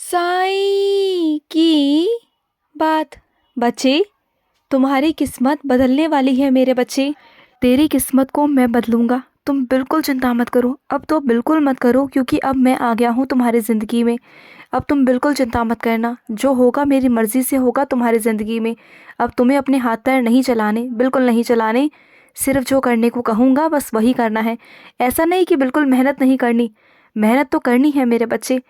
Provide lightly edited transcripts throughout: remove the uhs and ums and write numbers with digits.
साईं की बात। बच्चे, तुम्हारी किस्मत बदलने वाली है मेरे बच्चे। तेरी किस्मत को मैं बदलूंगा, तुम बिल्कुल चिंता मत करो। अब तो बिल्कुल मत करो, क्योंकि अब मैं आ गया हूँ तुम्हारी ज़िंदगी में। अब तुम बिल्कुल चिंता मत करना, जो होगा मेरी मर्ज़ी से होगा तुम्हारी ज़िंदगी में। अब तुम्हें अपने हाथ पैर नहीं चलाने, बिल्कुल नहीं चलाने। सिर्फ जो करने को कहूँगा बस वही करना है। ऐसा नहीं कि बिल्कुल मेहनत नहीं करनी, मेहनत तो करनी है मेरे बच्चे।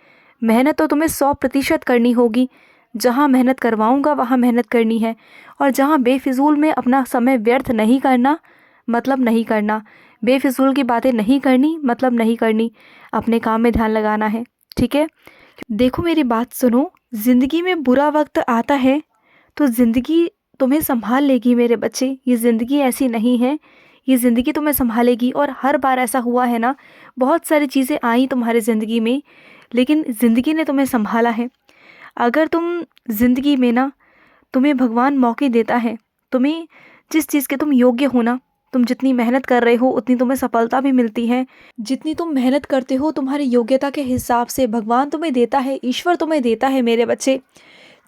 मेहनत तो तुम्हें 100% करनी होगी। जहाँ मेहनत करवाऊँगा वहाँ मेहनत करनी है, और जहाँ बेफिजूल में अपना समय व्यर्थ नहीं करना, मतलब नहीं करना। बेफिजूल की बातें नहीं करनी, मतलब नहीं करनी। अपने काम में ध्यान लगाना है, ठीक है। देखो मेरी बात सुनो, ज़िंदगी में बुरा वक्त आता है तो ज़िंदगी तुम्हें संभाल लेगी मेरे बच्चे। ये ज़िंदगी ऐसी नहीं है, ये ज़िंदगी तुम्हें संभालेगी। और हर बार ऐसा हुआ है ना, बहुत सारी चीज़ें आई तुम्हारी ज़िंदगी में, लेकिन ज़िंदगी ने तुम्हें संभाला है। अगर तुम ज़िंदगी में ना, तुम्हें भगवान मौके देता है, तुम्हें जिस चीज़ के तुम योग्य हो ना, तुम जितनी मेहनत कर रहे हो उतनी तुम्हें सफलता भी मिलती है। जितनी तुम मेहनत करते हो तुम्हारी योग्यता के हिसाब से भगवान तुम्हें देता है, ईश्वर तुम्हें देता है मेरे बच्चे।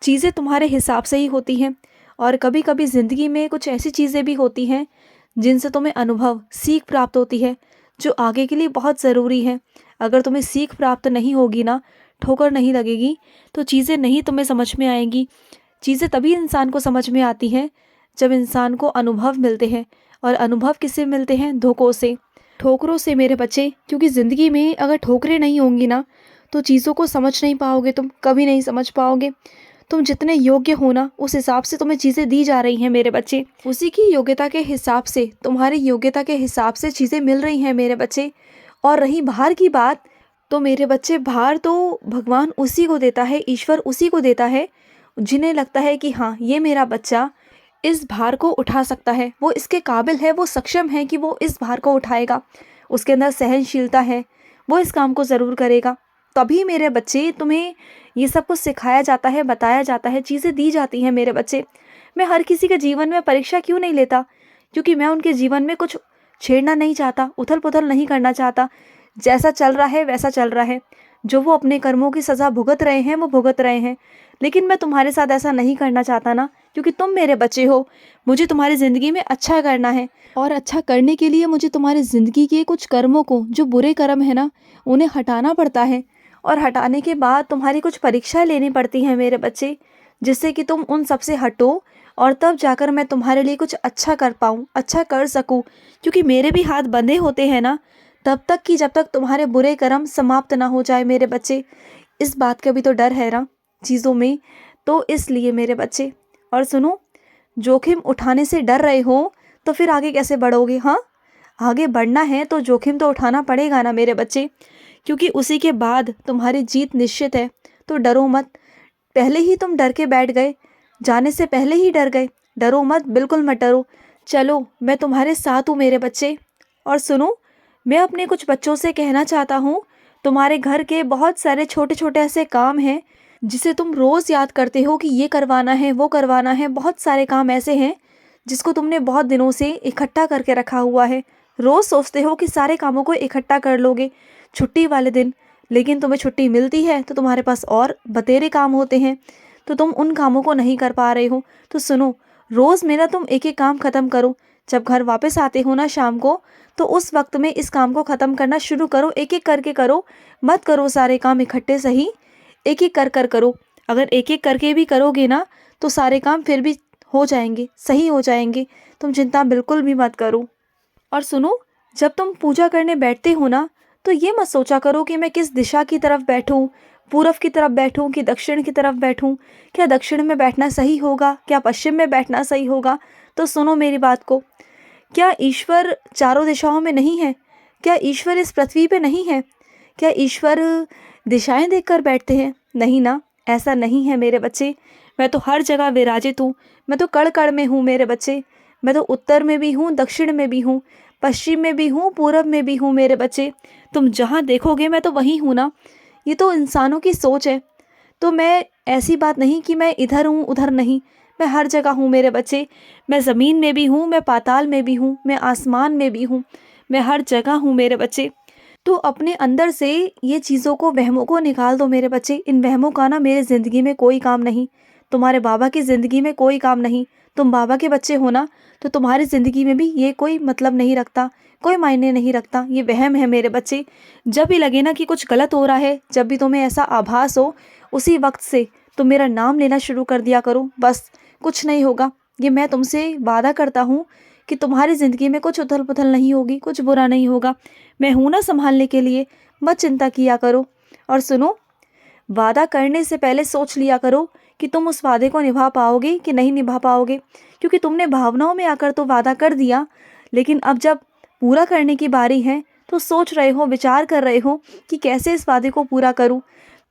चीज़ें तुम्हारे हिसाब से ही होती हैं। और कभी कभी ज़िंदगी में कुछ ऐसी चीज़ें भी होती हैं जिनसे तुम्हें अनुभव, सीख प्राप्त होती है, जो आगे के लिए बहुत ज़रूरी है। अगर तुम्हें सीख प्राप्त नहीं होगी ना, ठोकर नहीं लगेगी, तो चीज़ें नहीं तुम्हें समझ में आएंगी। चीज़ें तभी इंसान को समझ में आती हैं जब इंसान को अनुभव मिलते हैं। और अनुभव किससे मिलते हैं? धोखों से, ठोकरों से मेरे बच्चे। क्योंकि ज़िंदगी में अगर ठोकरें नहीं होंगी ना, तो चीज़ों को समझ नहीं पाओगे, तुम कभी नहीं समझ पाओगे। तुम जितने योग्य हो ना, उस हिसाब से तुम्हें चीज़ें दी जा रही हैं मेरे बच्चे। उसी की योग्यता के हिसाब से, तुम्हारी योग्यता के हिसाब से चीज़ें मिल रही हैं मेरे बच्चे। और रही बाहर की बात, तो मेरे बच्चे बाहर तो भगवान उसी को देता है, ईश्वर उसी को देता है जिन्हें लगता है कि हाँ, ये मेरा बच्चा इस भार को उठा सकता है, वो इसके काबिल है, वो सक्षम है कि वो इस भार को उठाएगा, उसके अंदर सहनशीलता है, वो इस काम को ज़रूर करेगा। तभी मेरे बच्चे तुम्हें ये सब कुछ सिखाया जाता है, बताया जाता है, चीज़ें दी जाती हैं मेरे बच्चे। मैं हर किसी के जीवन में परीक्षा क्यों नहीं लेता? क्योंकि मैं उनके जीवन में कुछ छेड़ना नहीं चाहता, उथल पुथल नहीं करना चाहता। जैसा चल रहा है वैसा चल रहा है। जो वो अपने कर्मों की सज़ा भुगत रहे हैं वो भुगत रहे हैं। लेकिन मैं तुम्हारे साथ ऐसा नहीं करना चाहता ना, क्योंकि तुम मेरे बच्चे हो। मुझे तुम्हारी ज़िंदगी में अच्छा करना है, और अच्छा करने के लिए मुझे तुम्हारी ज़िंदगी के कुछ कर्मों को, जो बुरे कर्म है ना, उन्हें हटाना पड़ता है। और हटाने के बाद तुम्हारी कुछ परीक्षाएं लेनी पड़ती हैं मेरे बच्चे, जिससे कि तुम उन सब से हटो, और तब जाकर मैं तुम्हारे लिए कुछ अच्छा कर पाऊँ, अच्छा कर सकूँ। क्योंकि मेरे भी हाथ बंधे होते हैं ना, तब तक कि जब तक तुम्हारे बुरे कर्म समाप्त ना हो जाए मेरे बच्चे। इस बात का भी तो डर है ना चीज़ों में, तो इसलिए मेरे बच्चे। और सुनो, जोखिम उठाने से डर रहे हो तो फिर आगे कैसे बढ़ोगे? हाँ, आगे बढ़ना है तो जोखिम तो उठाना पड़ेगा ना मेरे बच्चे, क्योंकि उसी के बाद तुम्हारी जीत निश्चित है। तो डरो मत। पहले ही तुम डर के बैठ गए, जाने से पहले ही डर गए। डरो मत, बिल्कुल मत डरो। चलो, मैं तुम्हारे साथ हूँ मेरे बच्चे। और सुनो, मैं अपने कुछ बच्चों से कहना चाहता हूँ, तुम्हारे घर के बहुत सारे छोटे छोटे ऐसे काम हैं जिसे तुम रोज़ याद करते हो कि ये करवाना है, वो करवाना है। बहुत सारे काम ऐसे हैं जिसको तुमने बहुत दिनों से इकट्ठा करके रखा हुआ है। रोज़ सोचते हो कि सारे कामों को इकट्ठा कर लोगे छुट्टी वाले दिन, लेकिन तुम्हें छुट्टी मिलती है तो तुम्हारे पास और बतेरे काम होते हैं, तो तुम उन कामों को नहीं कर पा रहे हो। तो सुनो, रोज़ मेरा तुम एक एक काम ख़त्म करो। जब घर वापस आते हो ना शाम को, तो उस वक्त में इस काम को ख़त्म करना शुरू करो, एक एक करके करो। मत करो सारे काम इकट्ठे, सही, एक एक कर कर करो। अगर एक एक करके भी करोगे ना, तो सारे काम फिर भी हो जाएंगे, सही हो जाएंगे। तुम चिंता बिल्कुल भी मत करो। और सुनो, जब तुम पूजा करने बैठते हो ना, तो ये मत सोचा करो कि मैं किस दिशा की तरफ बैठूं, पूरब की तरफ बैठूं कि दक्षिण की तरफ बैठूं। क्या दक्षिण में बैठना सही होगा, क्या पश्चिम में बैठना सही होगा? तो सुनो मेरी बात को, क्या ईश्वर चारों दिशाओं में नहीं है? क्या ईश्वर इस पृथ्वी पे नहीं है? क्या ईश्वर दिशाएं देखकर बैठते हैं? नहीं ना, ऐसा नहीं है मेरे बच्चे। मैं तो हर जगह विराजित हूँ, मैं तो कण कण में हूँ मेरे बच्चे। मैं तो उत्तर में भी हूँ, दक्षिण में भी हूँ, पश्चिम में भी हूँ, पूरब में भी हूँ मेरे बच्चे। तुम जहाँ देखोगे मैं तो वहीं हूँ ना। ये तो इंसानों की सोच है। तो मैं, ऐसी बात नहीं कि मैं इधर हूँ उधर नहीं, मैं हर जगह हूँ मेरे बच्चे। मैं ज़मीन में भी हूँ, मैं पाताल में भी हूँ, मैं आसमान में भी हूँ, मैं हर जगह हूँ मेरे बच्चे। तो अपने अंदर से ये चीज़ों को, वहमों को निकाल दो मेरे बच्चे। इन वहमों का ना मेरे ज़िंदगी में कोई काम नहीं, तुम्हारे बाबा की ज़िंदगी में कोई काम नहीं। तुम बाबा के बच्चे हो ना, तो तुम्हारी ज़िंदगी में भी ये कोई मतलब नहीं रखता, कोई मायने नहीं रखता। ये वहम है मेरे बच्चे। जब भी लगे ना कि कुछ गलत हो रहा है, जब भी तुम्हें ऐसा आभास हो, उसी वक्त से तुम मेरा नाम लेना शुरू कर दिया करो। बस कुछ नहीं होगा। ये मैं तुमसे वादा करता हूँ कि तुम्हारी ज़िंदगी में कुछ उथल पुथल नहीं होगी, कुछ बुरा नहीं होगा। मैं हूं ना संभालने के लिए, मत चिंता किया करो। और सुनो, वादा करने से पहले सोच लिया करो कि तुम उस वादे को निभा पाओगे कि नहीं निभा पाओगे, क्योंकि तुमने भावनाओं में आकर तो वादा कर दिया, लेकिन अब जब पूरा करने की बारी है तो सोच रहे हो, विचार कर रहे हो कि कैसे इस वादे को पूरा करूं।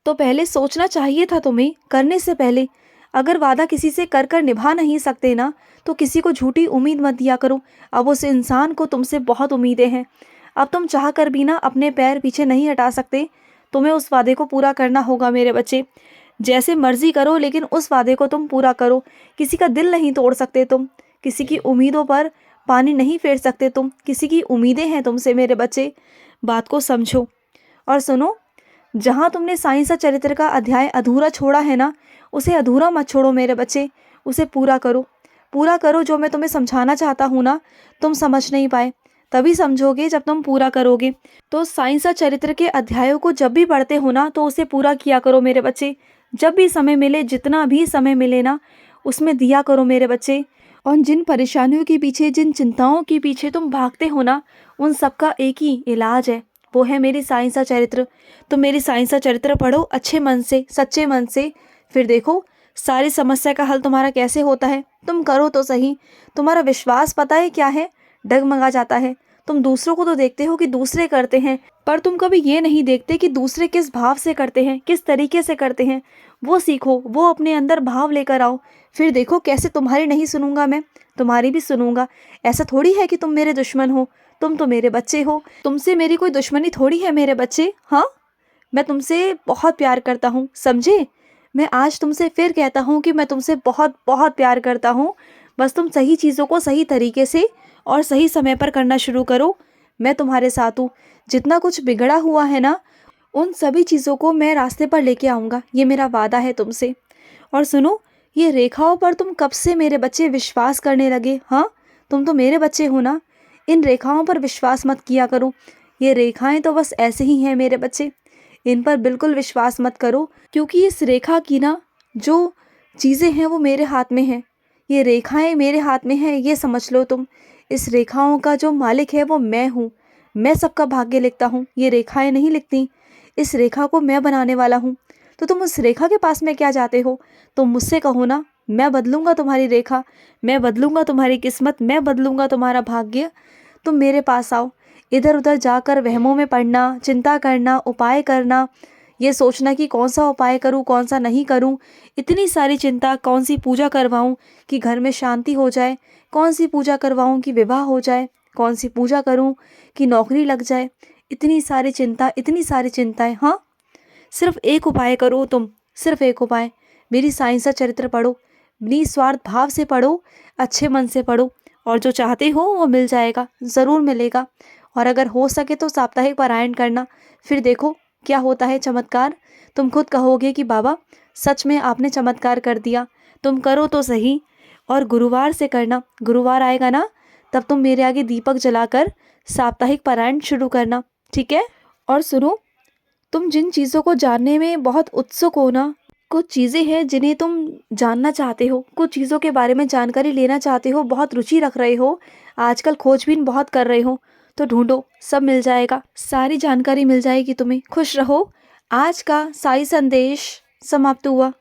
तो पहले सोचना चाहिए था तुम्हें, करने से पहले। अगर वादा किसी से कर कर निभा नहीं सकते ना, तो किसी को झूठी उम्मीद मत दिया करो। अब उस इंसान को तुमसे बहुत उम्मीदें हैं। अब तुम चाह कर भी ना अपने पैर पीछे नहीं हटा सकते। तुम्हें उस वादे को पूरा करना होगा मेरे बच्चे। जैसे मर्जी करो, लेकिन उस वादे को तुम पूरा करो। किसी का दिल नहीं तोड़ सकते तुम, किसी की उम्मीदों पर पानी नहीं फेर सकते तुम। किसी की उम्मीदें हैं तुमसे मेरे बच्चे, बात को समझो। और सुनो, जहाँ तुमने साइंस चरित्र का अध्याय अधूरा छोड़ा है ना, उसे अधूरा मत छोड़ो मेरे बच्चे, उसे पूरा करो। पूरा करो। जो मैं तुम्हें समझाना चाहता हूँ ना, तुम समझ नहीं पाए, तभी समझोगे जब तुम पूरा करोगे। तो साइंस चरित्र के अध्यायों को जब भी पढ़ते हो ना, तो उसे पूरा किया करो मेरे बच्चे। जब भी समय मिले, जितना भी समय मिले ना, उसमें दिया करो मेरे बच्चे। और जिन परेशानियों के पीछे, जिन चिंताओं के पीछे तुम भागते हो ना, उन सबका एक ही इलाज है, वो है मेरी साइंस चरित्र। तो मेरी साइंस चरित्र पढ़ो अच्छे मन से, सच्चे मन से, फिर देखो सारी समस्या का हल तुम्हारा कैसे होता है। तुम करो तो सही। तुम्हारा विश्वास पता है क्या है, डगमगा जाता है। तुम दूसरों को तो देखते हो कि दूसरे करते हैं, पर तुम कभी ये नहीं देखते कि दूसरे किस भाव से करते हैं, किस तरीके से करते हैं। वो सीखो, वो अपने अंदर भाव लेकर आओ, फिर देखो कैसे तुम्हारी नहीं सुनूंगा मैं, तुम्हारी भी सुनूंगा। ऐसा थोड़ी है कि तुम मेरे दुश्मन हो, तुम तो मेरे बच्चे हो। तुमसे मेरी कोई दुश्मनी थोड़ी है मेरे बच्चे। हाँ, मैं तुमसे बहुत प्यार करता हूँ, समझे। मैं आज तुमसे फिर कहता हूँ कि मैं तुमसे बहुत बहुत प्यार करता हूँ। बस तुम सही चीज़ों को सही तरीके से और सही समय पर करना शुरू करो। मैं तुम्हारे साथ हूँ। जितना कुछ बिगड़ा हुआ है ना, उन सभी चीज़ों को मैं रास्ते पर लेके आऊँगा, ये मेरा वादा है तुमसे। और सुनो, ये रेखाओं पर तुम कब से मेरे बच्चे विश्वास करने लगे। हाँ, तुम तो मेरे बच्चे हो ना। इन रेखाओं पर विश्वास मत किया करो। ये रेखाएं तो बस ऐसे ही हैं मेरे बच्चे, इन पर बिल्कुल विश्वास मत करो, क्योंकि इस रेखा की ना जो चीज़ें हैं वो मेरे हाथ में हैं। ये रेखाएं मेरे हाथ में हैं, ये समझ लो तुम। इस रेखाओं का जो मालिक है वो मैं हूँ। मैं सबका भाग्य लिखता हूँ, ये रेखाएं नहीं लिखती। इस रेखा को मैं बनाने वाला हूँ। तो तुम उस रेखा के पास में क्या जाते हो। तुम मुझसे कहो ना, मैं बदलूंगा तुम्हारी रेखा, मैं बदलूंगा तुम्हारी किस्मत, मैं बदलूंगा तुम्हारा भाग्य। तुम मेरे पास आओ। इधर उधर जाकर वहमों में पड़ना, चिंता करना, उपाय करना, ये सोचना कि कौन सा उपाय करूं, कौन सा नहीं करूं, इतनी सारी चिंता, कौन सी पूजा करवाऊं कि घर में शांति हो जाए, कौन सी पूजा करवाऊं कि विवाह हो जाए, कौन सी पूजा करूं कि नौकरी लग जाए, इतनी सारी चिंता, इतनी सारी चिंताएं। हाँ, सिर्फ एक उपाय करो तुम, सिर्फ एक उपाय। मेरी साइंस चरित्र पढ़ो, निस्वार्थ भाव से पढ़ो, अच्छे मन से पढ़ो, और जो चाहते हो वो मिल जाएगा, ज़रूर मिलेगा। और अगर हो सके तो साप्ताहिक पारायण करना, फिर देखो क्या होता है चमत्कार। तुम खुद कहोगे कि बाबा सच में आपने चमत्कार कर दिया। तुम करो तो सही। और गुरुवार से करना, गुरुवार आएगा ना, तब तुम मेरे आगे दीपक जलाकर साप्ताहिक पारायण शुरू करना, ठीक है। और सुनो, तुम जिन चीज़ों को जानने में बहुत उत्सुक हो ना, कुछ चीज़ें हैं जिन्हें तुम जानना चाहते हो, कुछ चीज़ों के बारे में जानकारी लेना चाहते हो, बहुत रुचि रख रहे हो, आजकल खोजबीन बहुत कर रहे हो, तो ढूंढो, सब मिल जाएगा, सारी जानकारी मिल जाएगी तुम्हें। खुश रहो। आज का साई संदेश समाप्त हुआ।